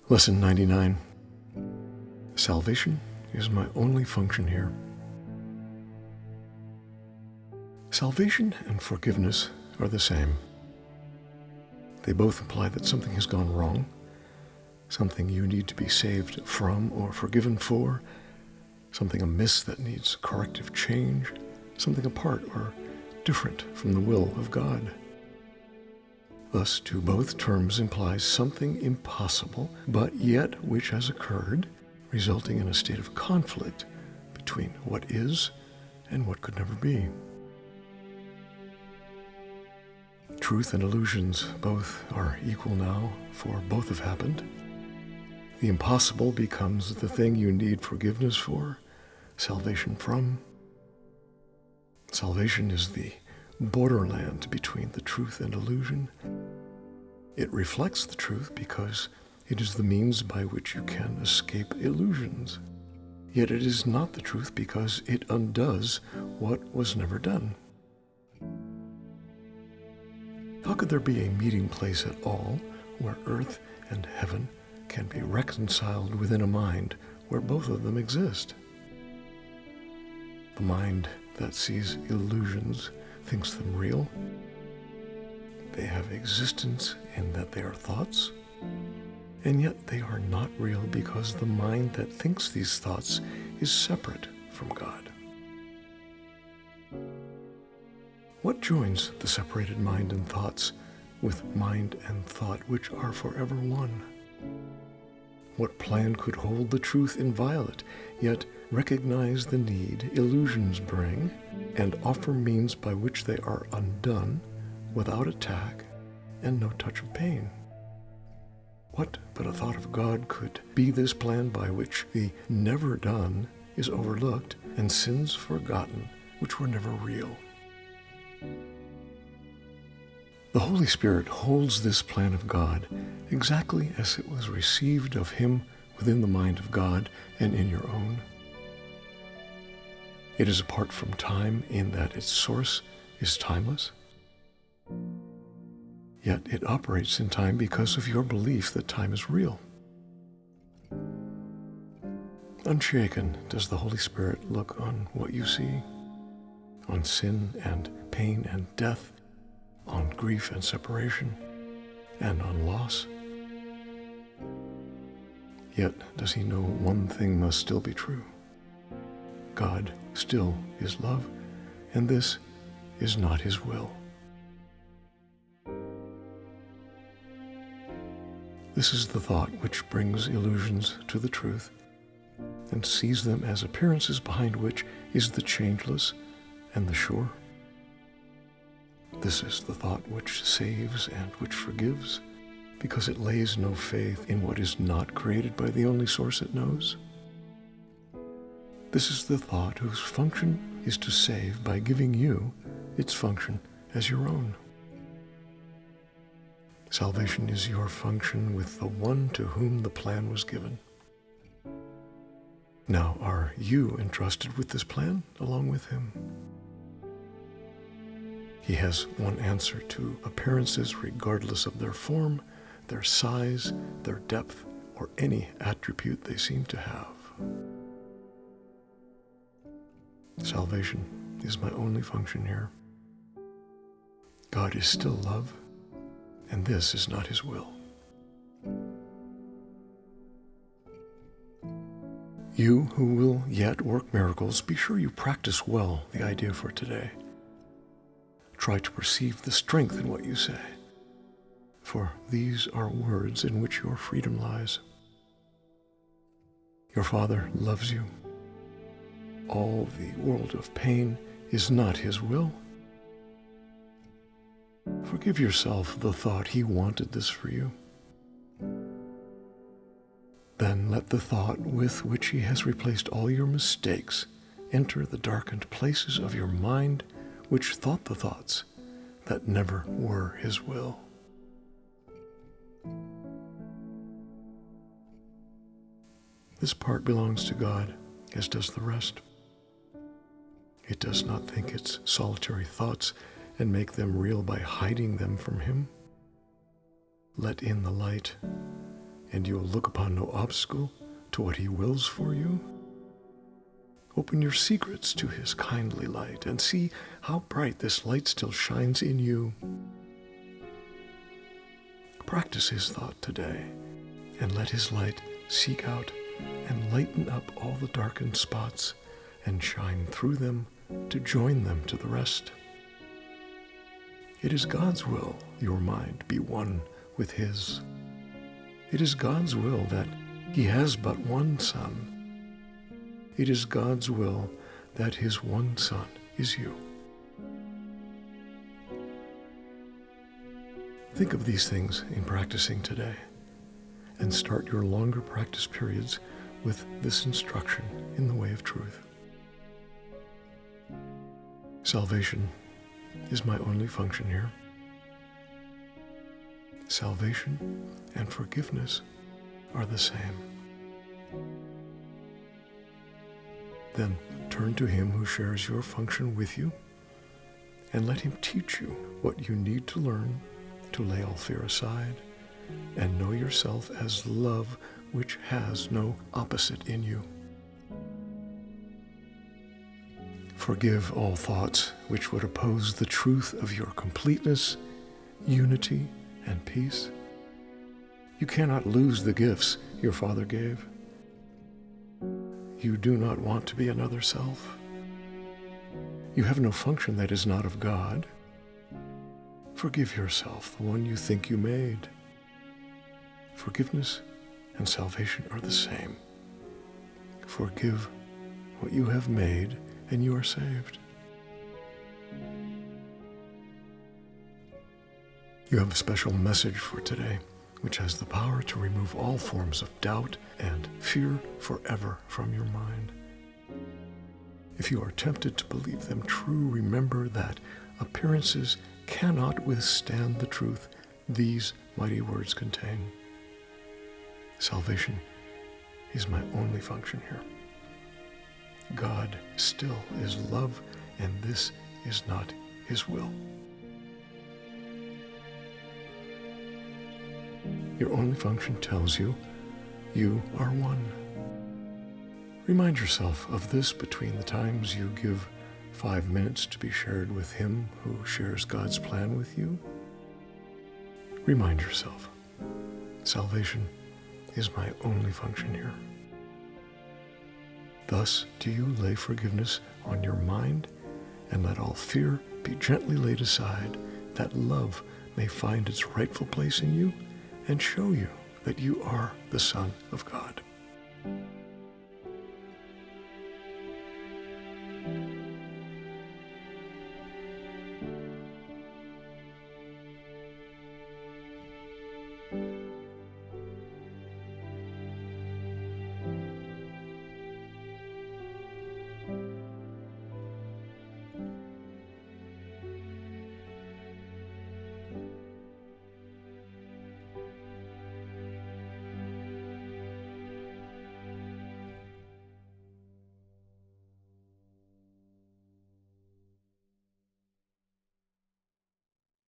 Lesson 99. Salvation is my only function here. Salvation and forgiveness are the same. They both imply that something has gone wrong, something you need to be saved from or forgiven for, something amiss that needs corrective change, something apart or different from the will of God. Thus, to both terms implies something impossible, but yet which has occurred, resulting in a state of conflict between what is and what could never be. Truth and illusions both are equal now, for both have happened. The impossible becomes the thing you need forgiveness for, salvation from. Salvation is the borderland between the truth and illusion. It reflects the truth because it is the means by which you can escape illusions. Yet it is not the truth because it undoes what was never done. How could there be a meeting place at all where earth and heaven can be reconciled within a mind where both of them exist? The mind that sees illusions thinks them real. They have existence in that they are thoughts, and yet they are not real because the mind that thinks these thoughts is separate from God. What joins the separated mind and thoughts with mind and thought which are forever one? What plan could hold the truth inviolate, yet recognize the need illusions bring, and offer means by which they are undone without attack and no touch of pain? What but a thought of God could be this plan by which the never done is overlooked and sins forgotten which were never real? The Holy Spirit holds this plan of God exactly as it was received of Him within the mind of God and in your own. It is apart from time in that its source is timeless. Yet it operates in time because of your belief that time is real. Unshaken does the Holy Spirit look on what you see, on sin and pain and death, on grief and separation, and on loss. Yet does He know one thing must still be true. God still is love, and this is not His will. This is the thought which brings illusions to the truth and sees them as appearances behind which is the changeless and the sure. This is the thought which saves and which forgives, because it lays no faith in what is not created by the only source it knows. This is the thought whose function is to save by giving you its function as your own. Salvation is your function with the one to whom the plan was given. Now, are you entrusted with this plan along with Him? He has one answer to appearances regardless of their form, their size, their depth, or any attribute they seem to have. Salvation is my only function here. God is still love, and this is not His will. You who will yet work miracles, be sure you practice well the idea for today. Try to perceive the strength in what you say, for these are words in which your freedom lies. Your Father loves you. All the world of pain is not His will. Forgive yourself the thought He wanted this for you. Then let the thought with which He has replaced all your mistakes enter the darkened places of your mind which thought the thoughts that never were His will. This part belongs to God, as does the rest. It does not think its solitary thoughts and make them real by hiding them from Him. Let in the light. and you will look upon no obstacle to what he wills for you? Open your secrets to his kindly light and see how bright this light still shines in you. Practice his thought today, and let his light seek out and lighten up all the darkened spots and shine through them to join them to the rest. It is God's will your mind be one with his. It is God's will that he has but one Son. It is God's will that his one Son is you. Think of these things in practicing today, and start your longer practice periods with this instruction in the way of truth. Salvation is my only function here. Salvation and forgiveness are the same. Then turn to him who shares your function with you, and let him teach you what you need to learn to lay all fear aside and know yourself as love which has no opposite in you. Forgive all thoughts which would oppose the truth of your completeness, unity, and peace. You cannot lose the gifts your Father gave. You do not want to be another self. You have no function that is not of God. Forgive yourself, the one you think you made. Forgiveness and salvation are the same. Forgive what you have made, and you are saved. You have a special message for today, which has the power to remove all forms of doubt and fear forever from your mind. If you are tempted to believe them true, remember that appearances cannot withstand the truth these mighty words contain. Salvation is my only function here. God still is love, and this is not his will. Your only function tells you you are one. Remind yourself of this between the times you give 5 minutes to be shared with him who shares God's plan with you. Remind yourself, salvation is my only function here. Thus do you lay forgiveness on your mind, and let all fear be gently laid aside, that love may find its rightful place in you and show you that you are the Son of God.